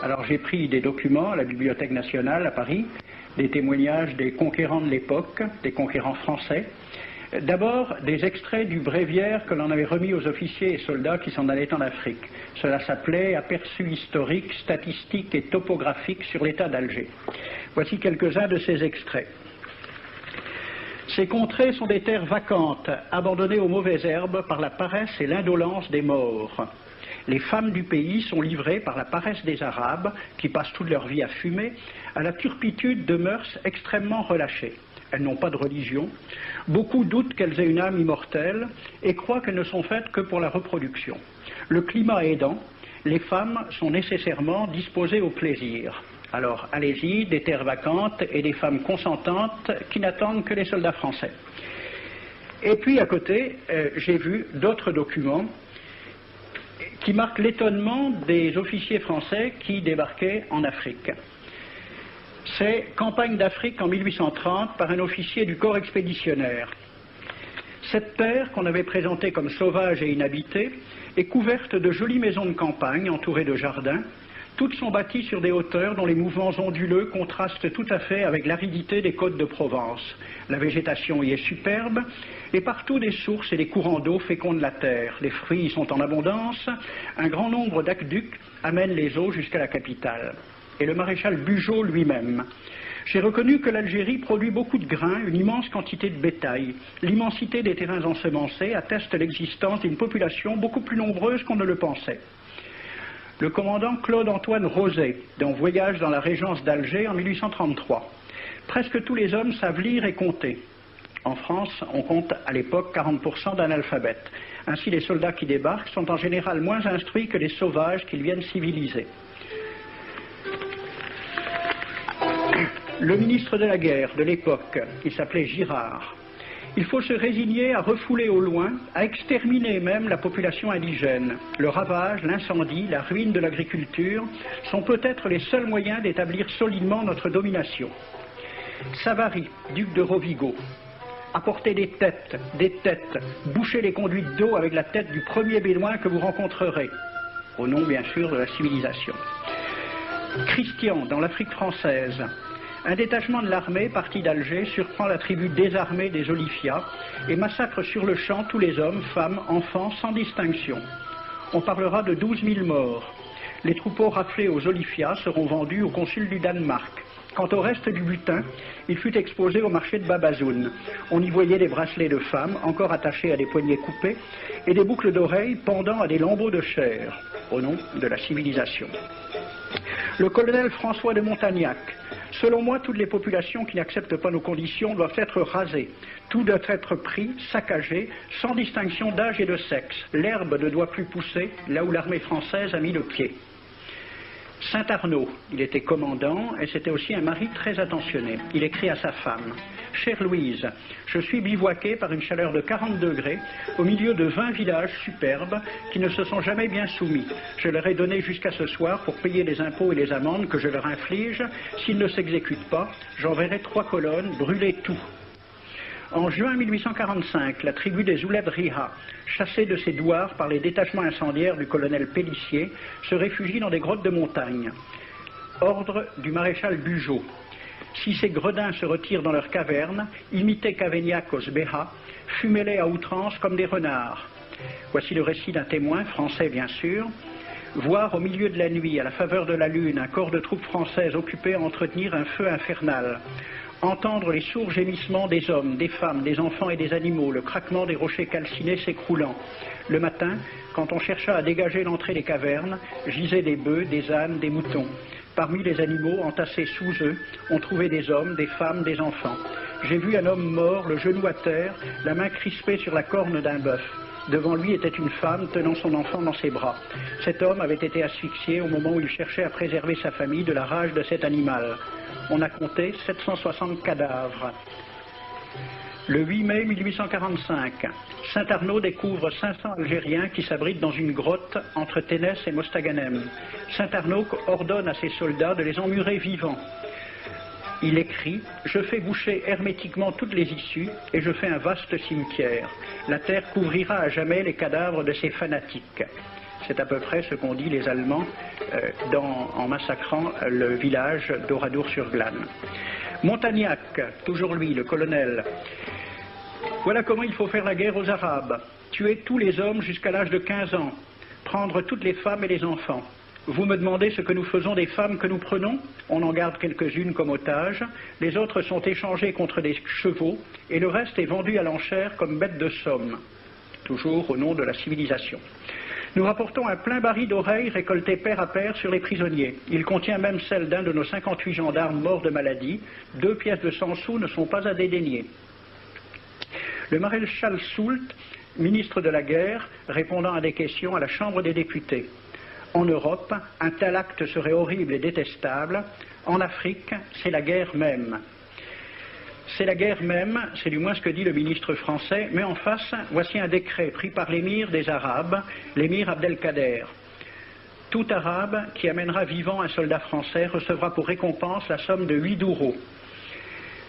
Alors j'ai pris des documents à la Bibliothèque nationale à Paris, des témoignages des conquérants de l'époque, des conquérants français. D'abord, des extraits du bréviaire que l'on avait remis aux officiers et soldats qui s'en allaient en Afrique. Cela s'appelait « Aperçu historique, statistique et topographique sur l'état d'Alger ». Voici quelques-uns de ces extraits. Ces contrées sont des terres vacantes, abandonnées aux mauvaises herbes par la paresse et l'indolence des morts. Les femmes du pays sont livrées par la paresse des Arabes, qui passent toute leur vie à fumer, à la turpitude de mœurs extrêmement relâchées. Elles n'ont pas de religion. Beaucoup doutent qu'elles aient une âme immortelle et croient qu'elles ne sont faites que pour la reproduction. Le climat aidant, les femmes sont nécessairement disposées au plaisir. Alors, allez-y, des terres vacantes et des femmes consentantes qui n'attendent que les soldats français. Et puis, à côté, j'ai vu d'autres documents qui marquent l'étonnement des officiers français qui débarquaient en Afrique. C'est Campagne d'Afrique en 1830 par un officier du corps expéditionnaire. Cette terre, qu'on avait présentée comme sauvage et inhabitée, est couverte de jolies maisons de campagne entourées de jardins. Toutes sont bâties sur des hauteurs dont les mouvements onduleux contrastent tout à fait avec l'aridité des côtes de Provence. La végétation y est superbe, et partout des sources et des courants d'eau fécondent la terre. Les fruits y sont en abondance, un grand nombre d'aqueducs amènent les eaux jusqu'à la capitale. Et le maréchal Bugeaud lui-même. J'ai reconnu que l'Algérie produit beaucoup de grains, une immense quantité de bétail. L'immensité des terrains ensemencés atteste l'existence d'une population beaucoup plus nombreuse qu'on ne le pensait. Le commandant Claude-Antoine Roset, dans Voyage dans la Régence d'Alger en 1833. Presque tous les hommes savent lire et compter. En France, on compte à l'époque 40% d'analphabètes. Ainsi, les soldats qui débarquent sont en général moins instruits que les sauvages qu'ils viennent civiliser. Le ministre de la guerre de l'époque, qui s'appelait Girard, il faut se résigner à refouler au loin, à exterminer même la population indigène. Le ravage, l'incendie, la ruine de l'agriculture sont peut-être les seuls moyens d'établir solidement notre domination. Savary, duc de Rovigo, apportez des têtes, bouchez les conduites d'eau avec la tête du premier bédouin que vous rencontrerez, au nom bien sûr de la civilisation. Christian, dans l'Afrique française, un détachement de l'armée parti d'Alger surprend la tribu désarmée des Olifias et massacre sur le champ tous les hommes, femmes, enfants, sans distinction. On parlera de 12 000 morts. Les troupeaux raflés aux Olifias seront vendus au consul du Danemark. Quant au reste du butin, il fut exposé au marché de Babazoun. On y voyait des bracelets de femmes encore attachés à des poignets coupés et des boucles d'oreilles pendant à des lambeaux de chair, au nom de la civilisation. Le colonel François de Montagnac. Selon moi, toutes les populations qui n'acceptent pas nos conditions doivent être rasées. Tout doit être pris, saccagé, sans distinction d'âge et de sexe. L'herbe ne doit plus pousser là où l'armée française a mis le pied. Saint-Arnaud, il était commandant et c'était aussi un mari très attentionné. Il écrit à sa femme « Chère Louise, je suis bivouaqué par une chaleur de 40 degrés au milieu de 20 villages superbes qui ne se sont jamais bien soumis. Je leur ai donné jusqu'à ce soir pour payer les impôts et les amendes que je leur inflige. S'ils ne s'exécutent pas, j'enverrai 3 colonnes brûler tout. » En juin 1845, la tribu des Ouled Riha, chassée de ses douars par les détachements incendiaires du colonel Pélissier, se réfugie dans des grottes de montagne. Ordre du maréchal Bugeaud. Si ces gredins se retirent dans leurs cavernes, imitez Cavaignac aux Béha, fumez-les à outrance comme des renards. Voici le récit d'un témoin, français bien sûr. Voir au milieu de la nuit, à la faveur de la lune, un corps de troupes françaises occupé à entretenir un feu infernal. Entendre les sourds gémissements des hommes, des femmes, des enfants et des animaux, le craquement des rochers calcinés s'écroulant. Le matin, quand on chercha à dégager l'entrée des cavernes, gisaient des bœufs, des ânes, des moutons. Parmi les animaux, entassés sous eux, on trouvait des hommes, des femmes, des enfants. J'ai vu un homme mort, le genou à terre, la main crispée sur la corne d'un bœuf. Devant lui était une femme tenant son enfant dans ses bras. Cet homme avait été asphyxié au moment où il cherchait à préserver sa famille de la rage de cet animal. On a compté 760 cadavres. Le 8 mai 1845, Saint-Arnaud découvre 500 Algériens qui s'abritent dans une grotte entre Ténès et Mostaganem. Saint-Arnaud ordonne à ses soldats de les emmurer vivants. Il écrit « Je fais boucher hermétiquement toutes les issues et je fais un vaste cimetière. La terre couvrira à jamais les cadavres de ces fanatiques. » C'est à peu près ce qu'ont dit les Allemands en massacrant le village d'Oradour-sur-Glane. Montagnac, toujours lui, le colonel. Voilà comment il faut faire la guerre aux Arabes. Tuer tous les hommes jusqu'à l'âge de 15 ans. Prendre toutes les femmes et les enfants. Vous me demandez ce que nous faisons des femmes que nous prenons? On en garde quelques-unes comme otages, les autres sont échangées contre des chevaux, et le reste est vendu à l'enchère comme bête de somme, toujours au nom de la civilisation. Nous rapportons un plein baril d'oreilles récoltées paire à paire sur les prisonniers. Il contient même celle d'un de nos 58 gendarmes morts de maladie. 2 pièces de 100 sous ne sont pas à dédaigner. Le maréchal Soult, ministre de la guerre, répondant à des questions à la Chambre des députés. En Europe, un tel acte serait horrible et détestable. En Afrique, c'est la guerre même. C'est la guerre même, c'est du moins ce que dit le ministre français, mais en face, voici un décret pris par l'émir des Arabes, l'émir Abdelkader. Tout Arabe qui amènera vivant un soldat français recevra pour récompense la somme de 8 douros.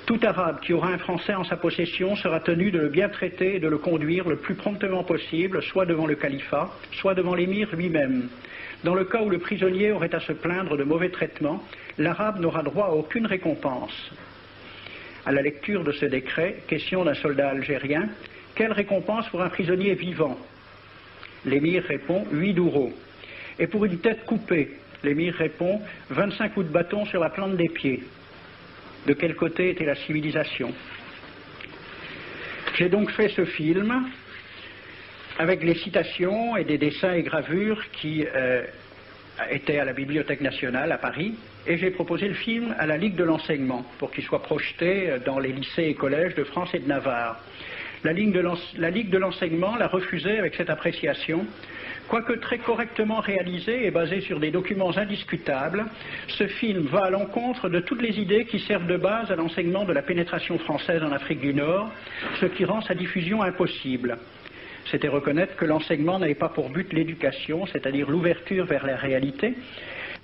Tout Arabe qui aura un Français en sa possession sera tenu de le bien traiter et de le conduire le plus promptement possible, soit devant le califat, soit devant l'émir lui-même. Dans le cas où le prisonnier aurait à se plaindre de mauvais traitements, l'Arabe n'aura droit à aucune récompense. À la lecture de ce décret, question d'un soldat algérien, quelle récompense pour un prisonnier vivant? L'émir répond 8 douros. Et pour une tête coupée, l'émir répond 25 coups de bâton sur la plante des pieds. De quel côté était la civilisation? J'ai donc fait ce film avec les citations et des dessins et gravures qui étaient à la Bibliothèque nationale à Paris, et j'ai proposé le film à la Ligue de l'enseignement pour qu'il soit projeté dans les lycées et collèges de France et de Navarre. La Ligue de l'enseignement l'a refusé avec cette appréciation. Quoique très correctement réalisé et basé sur des documents indiscutables, ce film va à l'encontre de toutes les idées qui servent de base à l'enseignement de la pénétration française en Afrique du Nord, ce qui rend sa diffusion impossible. C'était reconnaître que l'enseignement n'avait pas pour but l'éducation, c'est-à-dire l'ouverture vers la réalité,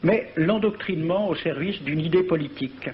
mais l'endoctrinement au service d'une idée politique.